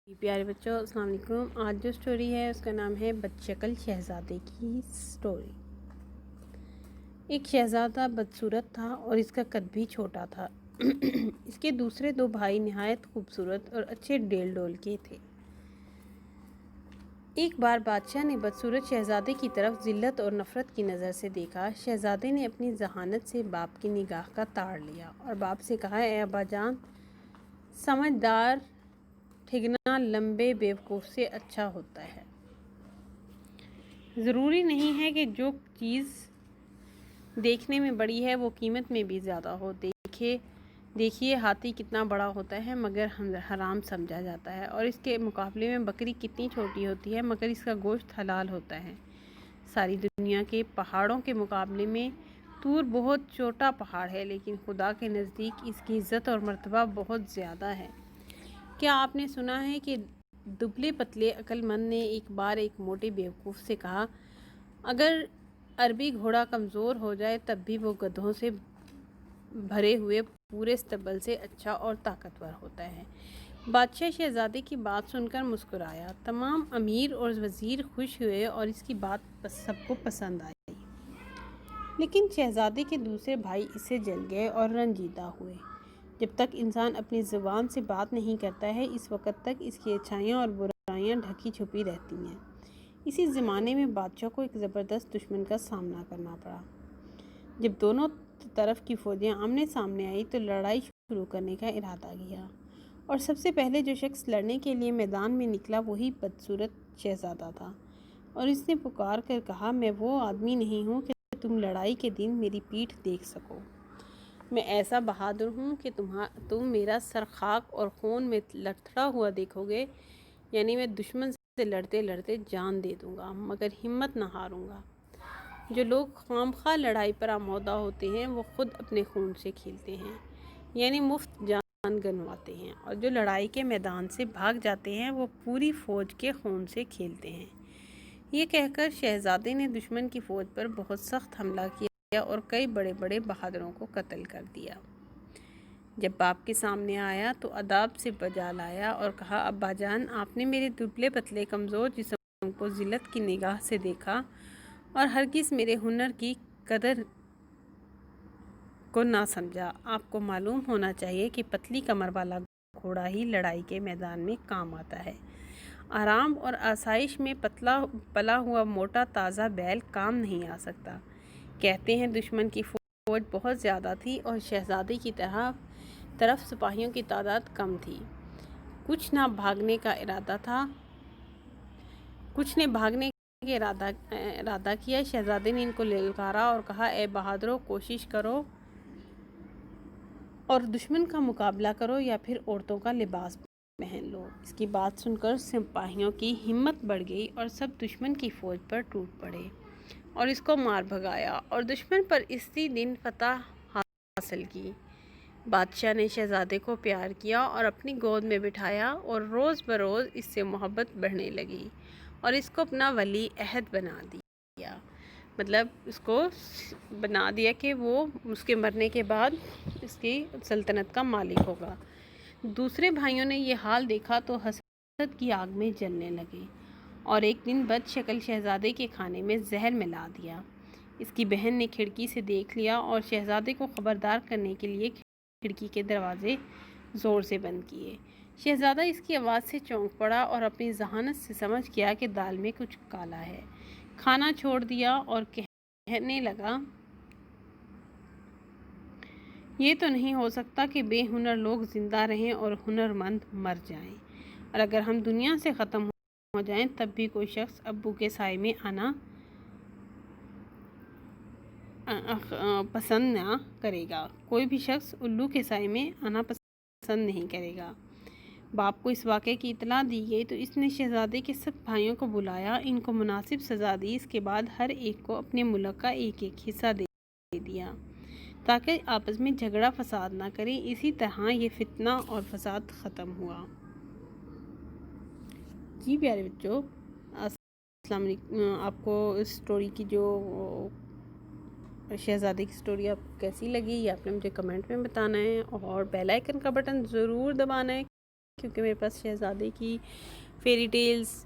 پیارے بچوں السلام علیکم۔ آج جو سٹوری ہے اس کا نام ہے بدشکل شہزادے کی سٹوری۔ ایک شہزادہ بدصورت تھا اور اس کا قد بھی چھوٹا تھا۔ اس کے دوسرے دو بھائی نہایت خوبصورت اور اچھے ڈیل ڈول کے تھے۔ ایک بار بادشاہ نے بدصورت شہزادے کی طرف ذلت اور نفرت کی نظر سے دیکھا۔ شہزادے نے اپنی ذہانت سے باپ کی نگاہ کا تاڑ لیا اور باپ سے کہا، اے ابا جان، سمجھدار ٹھگنا لمبے بیوقوف سے اچھا ہوتا ہے۔ ضروری نہیں ہے کہ جو چیز دیکھنے میں بڑی ہے وہ قیمت میں بھی زیادہ ہو۔ دیکھیے ہاتھی کتنا بڑا ہوتا ہے مگر حرام سمجھا جاتا ہے، اور اس کے مقابلے میں بکری کتنی چھوٹی ہوتی ہے مگر اس کا گوشت حلال ہوتا ہے۔ ساری دنیا کے پہاڑوں کے مقابلے میں طور بہت چھوٹا پہاڑ ہے، لیکن خدا کے نزدیک اس کی عزت اور مرتبہ بہت زیادہ ہے۔ کیا آپ نے سنا ہے کہ دبلے پتلے عقل مند نے ایک بار ایک موٹے بیوقوف سے کہا، اگر عربی گھوڑا کمزور ہو جائے تب بھی وہ گدھوں سے بھرے ہوئے پورے اسٹیبل سے اچھا اور طاقتور ہوتا ہے۔ بادشاہ شہزادے کی بات سن کر مسکرایا۔ تمام امیر اور وزیر خوش ہوئے اور اس کی بات سب کو پسند آئی، لیکن شہزادے کے دوسرے بھائی اس سے جل گئے اور رنجیدہ ہوئے۔ جب تک انسان اپنی زبان سے بات نہیں کرتا ہے اس وقت تک اس کی اچھائیاں اور برائیاں ڈھکی چھپی رہتی ہیں۔ اسی زمانے میں بادشاہ کو ایک زبردست دشمن کا سامنا کرنا پڑا۔ جب دونوں طرف کی فوجیں آمنے سامنے آئی تو لڑائی شروع کرنے کا ارادہ کیا، اور سب سے پہلے جو شخص لڑنے کے لیے میدان میں نکلا وہی بدصورت شہزادہ تھا، اور اس نے پکار کر کہا، میں وہ آدمی نہیں ہوں کہ تم لڑائی کے دن میری پیٹھ دیکھ سکو۔ میں ایسا بہادر ہوں کہ تم میرا سر خاک اور خون میں لتھڑا ہوا دیکھو گے، یعنی میں دشمن سے لڑتے لڑتے جان دے دوں گا مگر ہمت نہ ہاروں گا۔ جو لوگ خواہ لڑائی پر آمادہ ہوتے ہیں وہ خود اپنے خون سے کھیلتے ہیں، یعنی مفت جان گنواتے ہیں، اور جو لڑائی کے میدان سے بھاگ جاتے ہیں وہ پوری فوج کے خون سے کھیلتے ہیں۔ یہ کہہ کر شہزادے نے دشمن کی فوج پر بہت سخت حملہ کیا اور کئی بڑے بڑے بہادروں کو قتل کر دیا۔ جب باپ کے سامنے آیا تو ادب سے بجا لایا اور کہا، ابا جان، آپ نے میرے دبلے پتلے کمزور جسم کو ذلت کی نگاہ سے دیکھا اور ہرگز میرے ہنر کی قدر کو نہ سمجھا۔ آپ کو معلوم ہونا چاہیے کہ پتلی کمر والا گھوڑا ہی لڑائی کے میدان میں کام آتا ہے۔ آرام اور آسائش میں پلا ہوا موٹا تازہ بیل کام نہیں آ سکتا۔ کہتے ہیں دشمن کی فوج بہت زیادہ تھی اور شہزادے کی طرف سپاہیوں کی تعداد کم تھی۔ کچھ نے بھاگنے کا ارادہ کیا۔ شہزادے نے ان کو للکارا اور کہا، اے بہادروں، کوشش کرو اور دشمن کا مقابلہ کرو یا پھر عورتوں کا لباس پہن لو۔ اس کی بات سن کر سپاہیوں کی ہمت بڑھ گئی اور سب دشمن کی فوج پر ٹوٹ پڑے اور اس کو مار بھگایا اور دشمن پر اسی دن فتح حاصل کی۔ بادشاہ نے شہزادے کو پیار کیا اور اپنی گود میں بٹھایا، اور روز بروز اس سے محبت بڑھنے لگی اور اس کو اپنا ولی عہد بنا دیا۔ مطلب اس کو بنا دیا کہ وہ اس کے مرنے کے بعد اس کی سلطنت کا مالک ہوگا۔ دوسرے بھائیوں نے یہ حال دیکھا تو حسد کی آگ میں جلنے لگے اور ایک دن بدشکل شہزادے کے کھانے میں زہر ملا دیا۔ اس کی بہن نے کھڑکی سے دیکھ لیا اور شہزادے کو خبردار کرنے کے لیے کھڑکی کے دروازے زور سے بند کیے۔ شہزادہ اس کی آواز سے چونک پڑا اور اپنی ذہانت سے سمجھ گیا کہ دال میں کچھ کالا ہے۔ کھانا چھوڑ دیا اور کہنے لگا، یہ تو نہیں ہو سکتا کہ بے ہنر لوگ زندہ رہیں اور ہنر مند مر جائیں، اور اگر ہم دنیا سے ختم ہو جائیں تب بھی کوئی شخص ابو کے سائے میں آنا پسند نہ کرے گا، کوئی بھی شخص الو کے سائے میں آنا پسند نہیں کرے گا۔ باپ کو اس واقعے کی اطلاع دی گئی تو اس نے شہزادے کے سب بھائیوں کو بلایا، ان کو مناسب سزا دی، اس کے بعد ہر ایک کو اپنے ملک کا ایک ایک حصہ دے دیا تاکہ آپس میں جھگڑا فساد نہ کریں۔ اسی طرح یہ فتنہ اور فساد ختم ہوا۔ جی پیارے بچوں، السلام علیکم۔ آپ کو اس سٹوری کی جو شہزادے کی سٹوری آپ کیسی لگی یہ آپ نے مجھے کمنٹ میں بتانا ہے، اور بیل آئیکن کا بٹن ضرور دبانا ہے کیونکہ میرے پاس شہزادے کی فیری ٹیلز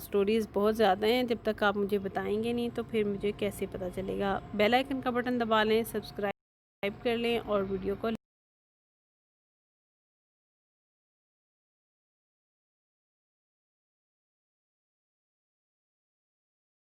سٹوریز بہت زیادہ ہیں. جب تک آپ مجھے بتائیں گے نہیں تو پھر مجھے کیسے پتہ چلے گا. بیل آئیکن کا بٹن دبا لیں, سبسکرائب کر لیں اور ویڈیو کو